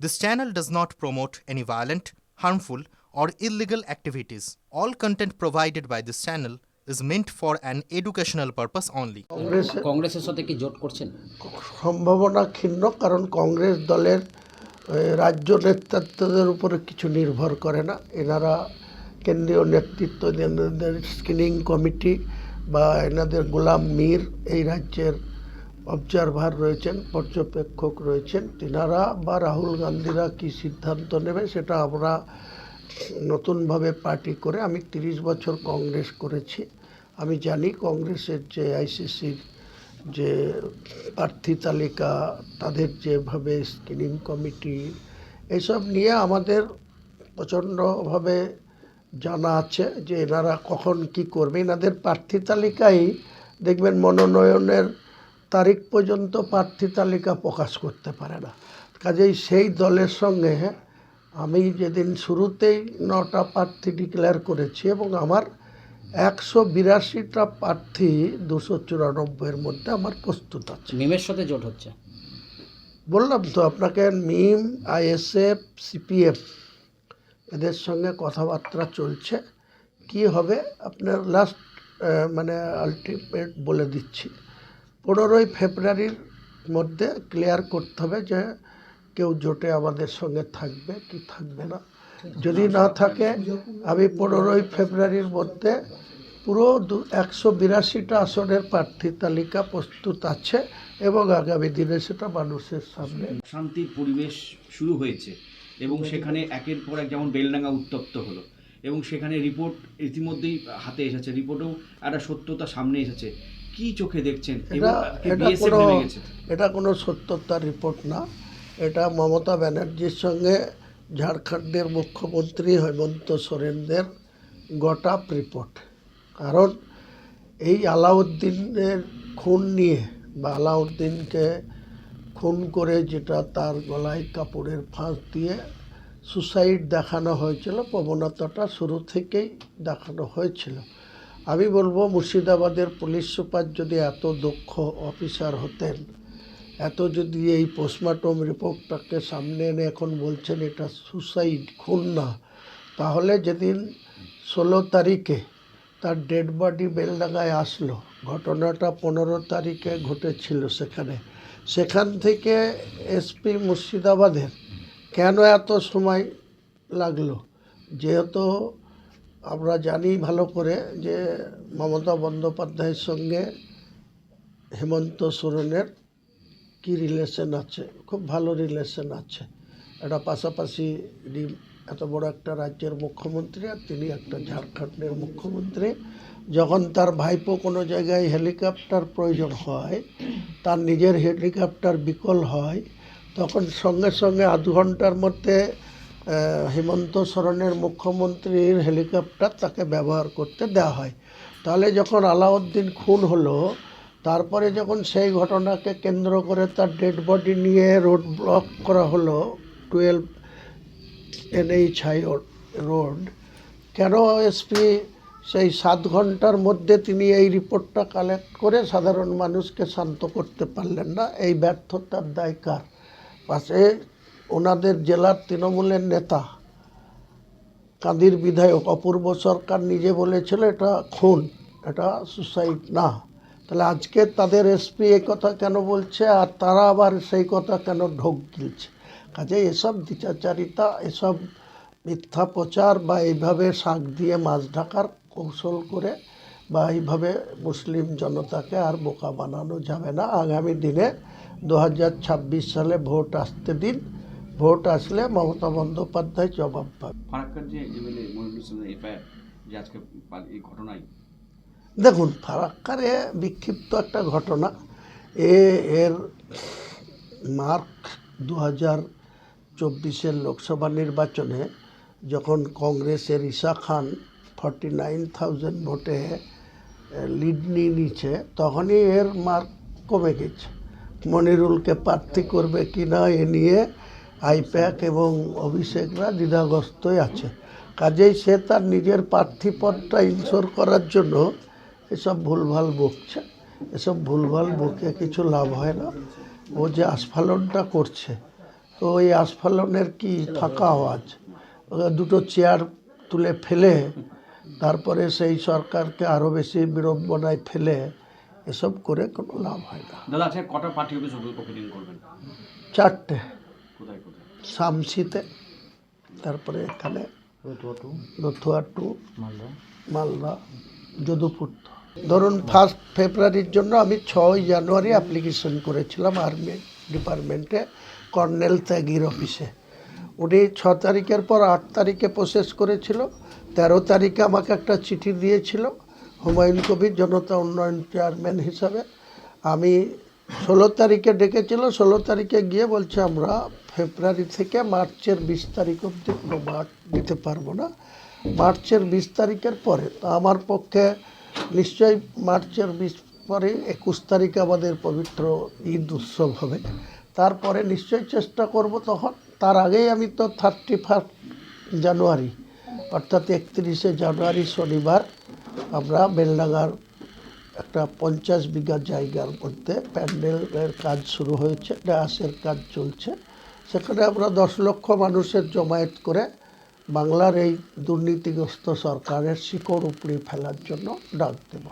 This channel does not promote any violent, harmful, or illegal activities. All content provided by this channel is meant for an educational purpose only. কংগ্রেসের সাথে কি জোট করছেন? সম্ভাবনা ক্ষীণ, কারণ কংগ্রেস দলের রাজ্য নেতৃত্বদের উপরে কিছু নির্ভর করে না। এনারা কেন্দ্রীয় নেতৃত্ব, এনাদের স্ক্রিনিং কমিটি বা এনাদের গোলাম মীর এই রাজ্যের অবজারভার রয়েছেন, পর্যবেক্ষক রয়েছেন। তিনারা বা রাহুল গান্ধীরা কি সিদ্ধান্ত নেবে সেটা আমরা নতুনভাবে পার্টি করে, আমি 30 বছর কংগ্রেস করেছি, আমি জানি কংগ্রেসের যে আইসিসির যে প্রার্থী তালিকা, তাদের যেভাবে স্ক্রিনিং কমিটি, এসব নিয়ে আমাদের প্রচণ্ডভাবে জানা আছে যে এনারা কখন কি করবে। এনাদের প্রার্থী তালিকায় দেখবেন মনোনয়নের তারিখ পর্যন্ত প্রার্থী তালিকা প্রকাশ করতে পারে না। কাজেই সেই দলের সঙ্গে আমি যেদিন শুরুতেই 9টা প্রার্থী ডিক্লেয়ার করেছি এবং আমার 182টা প্রার্থী 294-এর মধ্যে আমার প্রস্তুত আছে। মিমের সাথে জোট হচ্ছে, বললাম তো আপনাকে, মিম, আইএসএফ, সিপিএম এদের সঙ্গে কথাবার্তা চলছে। কি হবে আপনার লাস্ট মানে আলটিমেট বলে দিচ্ছি, 15ই ফেব্রুয়ারির মধ্যে ক্লিয়ার করতে হবে যে কেউ জোটে আমাদের সঙ্গে থাকবে কি থাকবে না। যদি না থাকে, আমি 15ই ফেব্রুয়ারির মধ্যে পুরো 182টা আসনের প্রার্থী তালিকা প্রস্তুত আছে এবং আগামী দিনে সেটা মানুষের সামনে। শান্তির পরিবেশ শুরু হয়েছে এবং সেখানে একের পর এক, যেমন বেলডাঙ্গা উত্তপ্ত হলো এবং সেখানে রিপোর্ট ইতিমধ্যেই হাতে এসেছে, রিপোর্টেও একটা সত্যতা সামনে এসেছে। কি চোখে দেখছেন? এটা কোনো সত্যতার রিপোর্ট না, এটা মমতা ব্যানার্জির সঙ্গে ঝাড়খণ্ডের মুখ্যমন্ত্রী হেমন্ত সোরেনদের গট-আপ রিপোর্ট। কারণ এই আলাউদ্দিনের খুন নিয়ে বা আলাউদ্দিনকে খুন করে যেটা তার গলায় কাপড়ের ফাঁস দিয়ে সুসাইড দেখানো হয়েছিল, প্রবণতাটা শুরু থেকেই দেখানো হয়েছিল। আমি বলবো মুর্শিদাবাদের পুলিশ সুপার যদি এত দক্ষ অফিসার হতেন, এত যদি এই পোস্টমর্টম রিপোর্টটাকে সামনে এনে এখন বলছেন এটা সুসাইড, খুন না, তাহলে যেদিন 16 তারিখে তার ডেড বডি বেলডাঙ্গায় আসলো, ঘটনাটা 15 তারিখে ঘটেছিল সেখান থেকে এসপি মুর্শিদাবাদের কেন এত সময় লাগলো? যেহেতু আমরা জানি ভালো করে যে মমতা বন্দ্যোপাধ্যায়ের সঙ্গে হেমন্ত সোরেনের কি রিলেশন আছে, খুব ভালো রিলেশন আছে। এটা পাশাপাশি এত বড় একটা রাজ্যের মুখ্যমন্ত্রী আর তিনি একটা ঝাড়খণ্ডের মুখ্যমন্ত্রী। যখন তার ভাইপো কোনো জায়গায় হেলিকপ্টার প্রয়োজন হয়, তার নিজের হেলিকপ্টার বিকল হয়, তখন সঙ্গে সঙ্গে আধ ঘন্টার মধ্যে হেমন্ত সোরেনের মুখ্যমন্ত্রীর হেলিকপ্টার তাকে ব্যবহার করতে দেওয়া হয়। তাহলে যখন আলাউদ্দিন খুন হলো, তারপরে যখন সেই ঘটনাকে কেন্দ্র করে তার ডেড বডি নিয়ে রোড ব্লক করা হলো 12 NH রোড, কেন এসপি সেই 7 ঘন্টার মধ্যে তিনি এই রিপোর্টটা কালেক্ট করে সাধারণ মানুষকে শান্ত করতে পারলেন না? এই ব্যর্থতার দায় কার? পাশে ওনাদের জেলার তৃণমূলের নেতা কাঁদির বিধায়ক অপূর্ব সরকার নিজে বলেছিল এটা খুন, এটা সুসাইড না। তাহলে আজকে তাদের এসপি এই কথা কেন বলছে আর তারা আবার সেই কথা কেন ঢোক গিলছে? কাজে এসব দ্বিচারিতা, এসব মিথ্যা প্রচার বা এইভাবে শাক দিয়ে মাছ ঢাকার কৌশল করে বা এইভাবে মুসলিম জনতাকে আর বোকা বানানো যাবে না। আগামী দিনে 2026 সালে ভোট আসতে দিন, ভোট আসলে মমতা বন্দ্যোপাধ্যায় জবাব পাবে। ফারাক্কার যে এমএলএ মনিরুল ইসলামের এফআইআর যে আজকে এই ঘটনায়, দেখুন, ফারাক্কারে বিক্ষিপ্ত একটা ঘটনা। এর মার্ক 2024 লোকসভা নির্বাচনে যখন কংগ্রেসের ঈশা খান 49,000 ভোটে লিড নিয়ে নিচ্ছে, তখনই এর মার্ক কমে গেছে। মনিরুলকে প্রার্থী করবে কি না এ নিয়ে আইপ্যাক এবং অভিষেকরা দ্বিধাগ্রস্তই আছে। কাজেই সে তার নিজের প্রার্থীপদটা ইনশোর করার জন্য এসব ভুলভাল বকছে। এসব ভুলভাল বকে কিছু লাভ হয় না। ও যে আস্ফালনটা করছে ওই আস্ফালনের কি ফাঁকা আওয়াজ, দুটো চেয়ার তুলে ফেলে তারপরে সেই সরকারকে আরও বেশি বিড়ম্বনায় ফেলে এসব করে কোনো লাভ হয় না। দাদা আচ্ছা কটা পার্টি অফিস ওপেনিং করবেন? 4টে, কোথায় কোথায়? শামসিতে, তারপরে এখানে নথুয়া টু, মালদা, যদুপুর। ধরুন 1 ফেব্রুয়ারির জন্য আমি 6 জানুয়ারি অ্যাপ্লিকেশন করেছিলাম আর্মি ডিপার্টমেন্টে কর্নেল ত্যাগীর অফিসে। উনি 6 তারিখের পর 8 তারিখে প্রসেস করেছিল। 13 তারিখে আমাকে একটা চিঠি দিয়েছিল হুমায়ুন কবির জনতা উন্নয়ন চেয়ারম্যান হিসাবে। আমি 16 তারিখে ডেকেছিল, 16 তারিখে গিয়ে বলছে আমরা ফেব্রুয়ারি থেকে মার্চের 20 তারিখ অবধি কোনো মার্ক দিতে পারবো না, মার্চের 20 তারিখের পরে। তো আমার পক্ষে নিশ্চয়ই মার্চের 20 পরে 21 তারিখে আমাদের পবিত্র ঈদ উৎসব হবে, তারপরে নিশ্চয়ই চেষ্টা করব তখন। তার আগেই আমি তো 31 জানুয়ারি অর্থাৎ 31শে জানুয়ারি শনিবার আমরা বেলডাঙ্গার একটা 50 বিঘা জায়গার মধ্যে প্যান্ডেলের কাজ শুরু হয়েছে, ডায়াসের কাজ চলছে, সেখানে আমরা 10 লক্ষ মানুষের জমায়েত করে বাংলার এই দুর্নীতিগ্রস্ত সরকারের শিকড় উপড়ে ফেলার জন্য ডাক দেব।